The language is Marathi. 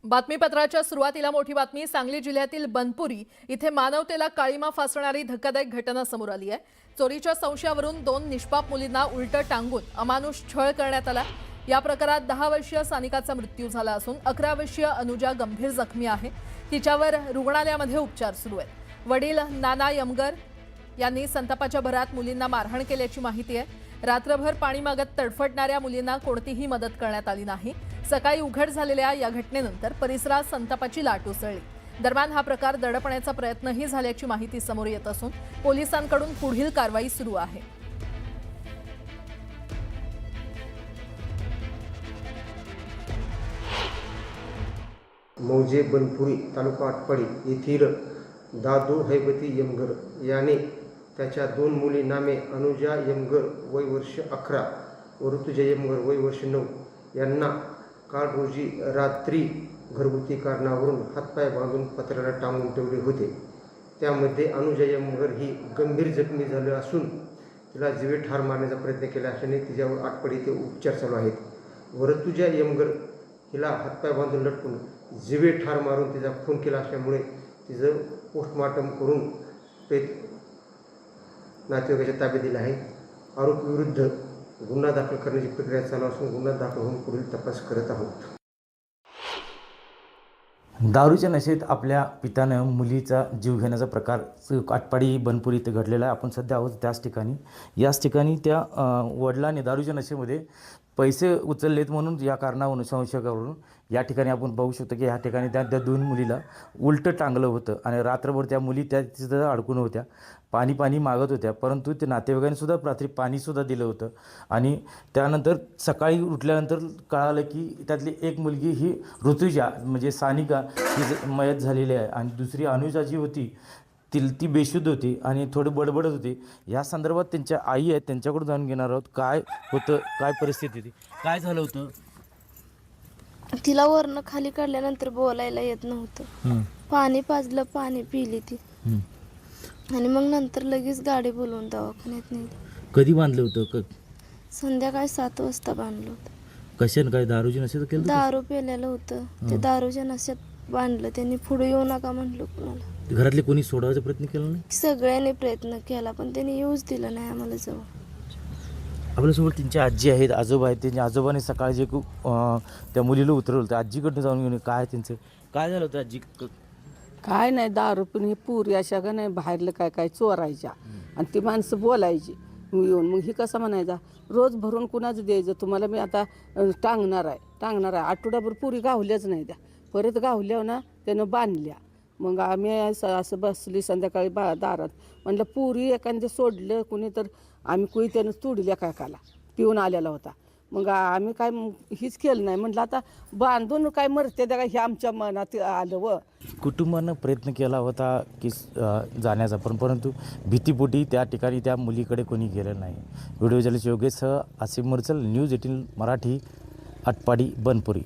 बातमीपत्राच्या सुरुवातीला मोठी बातमी। सांगली जिल्ह्यातील बनपुरी इथे मानवतेला काळीमा फासणारी धक्कादायक घटना समोर आली आहे। चोरीच्या संशयावरून 2 निष्पाप मुलींना उलट टांगून अमानुष छळ करण्यात आला। या प्रकारात 10 वर्षीय सानिकाचा मृत्यू झाला असून 11 वर्षीय अनुजा गंभीर जखमी आहे। तिच्यावर रुग्णालयामध्ये उपचार सुरू आहेत। वडील नाना यमगर यांनी संतापाच्या भरात मुलींना मारहाण केल्याची माहिती आहे। रात्रभर पाणी मागत तडफडणाऱ्या मुलींना कोणतीही मदत करण्यात आली नाही। सकाळी उघड झालेल्या या घटनेनंतर परिसरात संतापाची लाट उसळली। दरम्यान हा प्रकार दडपण्याचा प्रयत्नही झाल्याची माहिती समोर येत असून पोलिसांकडून पुढील कारवाई सुरू आहे। मौजे बनपुरी तालुका आटपाडी येथील दादू हैबती यमगर याने त्याच्या 2 मुली नामे अनुजा यमगर वय वर्ष 11 व ऋतुजा यमगर वय वर्ष 9 यांना काल रोजी रात्री घरगुती कारणावरून हातपाय बांधून पत्र्याला टांगून ठेवले होते। त्यामध्ये अनुजा यमगर ही गंभीर जखमी झाली असून तिला जीवे ठार मारण्याचा प्रयत्न केला असल्याने तिच्यावर आटपाडी येथे उपचार चालू आहेत। व ऋतुजा यमगर हिला हातपाय बांधून लटकून जीवे ठार मारून तिचा खून केला असल्यामुळे तिचं पोस्टमॉर्टम करून नातेवाईकाच्या ताब्यात दिलं आहे। आरोपीविरुद्ध गुन्हा दाखल करण्याची प्रक्रिया चालू असून गुन्हा दाखल होऊन पुढील तपास करत आहोत। दारूच्या नशेत आपल्या पित्यानं मुलीचा जीव घेण्याचा प्रकार आटपाडी बनपुरी इथे घडलेला आहे। आपण सध्या आहोत त्याच ठिकाणी। याच ठिकाणी त्या वडिलांनी दारूच्या नशेमध्ये पैसे उचललेत म्हणून या कारणावरून संशयावरून या ठिकाणी आपण पाहू शकतो की या ठिकाणी त्या 2 मुलीला उलटं टांगलं होतं आणि रात्रभर त्या मुली त्या तिथं अडकून होत्या। पाणी मागत होत्या, परंतु ते नातेवाईकांनी सुद्धा रात्री पाणीसुद्धा दिलं होतं। आणि त्यानंतर सकाळी उठल्यानंतर कळालं की त्यातली एक मुलगी ही ऋतुजा म्हणजे सानिका ही मयत झालेली आहे आणि दुसरी अनुजा जी होती ती बेशुद्ध होती आणि थोडी बडबडत होती। या संदर्भात त्यांच्या आई आहेत, त्यांच्याकडून जाणून घेणार आहोत काय होतं, काय परिस्थिती होती, काय झालं होतं। तिला वरनं खाली काढल्यानंतर बोलायला येत नव्हतं। पाणी पाजलं, पाणी पिली ती आणि मग नंतर लगेच गाडी बोलवून दवाखान्यात नेली। कधी बांधलं होतं? संध्याकाळी 7 वाजता बांधलं होतं। कशाने? काय दारूच्या नशेत केलं? दारू पेलेलं होतं, ते दारूच्या नशेत बांधलं त्यांनी। पुढे येऊ नका म्हटलं कुणाला। घरातले कोणी सोडवायचा प्रयत्न केला नाही? सगळ्यांनी प्रयत्न केला पण त्यांनी येऊच दिलं नाही आम्हाला जवळ। आपल्यासोबत त्यांची आजी आहेत, आजोबा आहेत। त्यांच्या आजोबाने सकाळी जे त्या मुलीला उतरवलं होतं, आजीकडनं जाऊन घेऊन काय त्यांचं काय झालं होतं? आजी काय नाही, दारू पण हे पुरी अशा का नाही बाहेरलं काय चोरायच्या आणि ती माणसं बोलायची येऊन। मग ही कसं म्हणायचा रोज भरून कुणाचं द्यायचं तुम्हाला, मी आता टांगणार आहे। आठवड्याभर पुरी गावल्याच नाही त्या, परत गावल्या ना त्यानं बांधल्या। मग आम्ही असं बसली संध्याकाळी दारात, म्हणलं पुरी एखाद्या सोडलं कुणी तर आम्ही कुई त्यानं तोडल्या काकाला पिऊन आलेला होता। मग आम्ही काय हीच केलं नाही, म्हटलं आता बांधून काय मरते त्या हे आमच्या मनात आलं। व कुटुंबानं प्रयत्न केला होता की जाण्याचा, परंतु भीतीपोटी त्या ठिकाणी त्या मुलीकडे कोणी गेलं नाही। व्हिडिओ जर्नलिस्ट योगेशसह आसिफ मुरचल, न्यूज 18 मराठी, आटपाडी बनपुरी।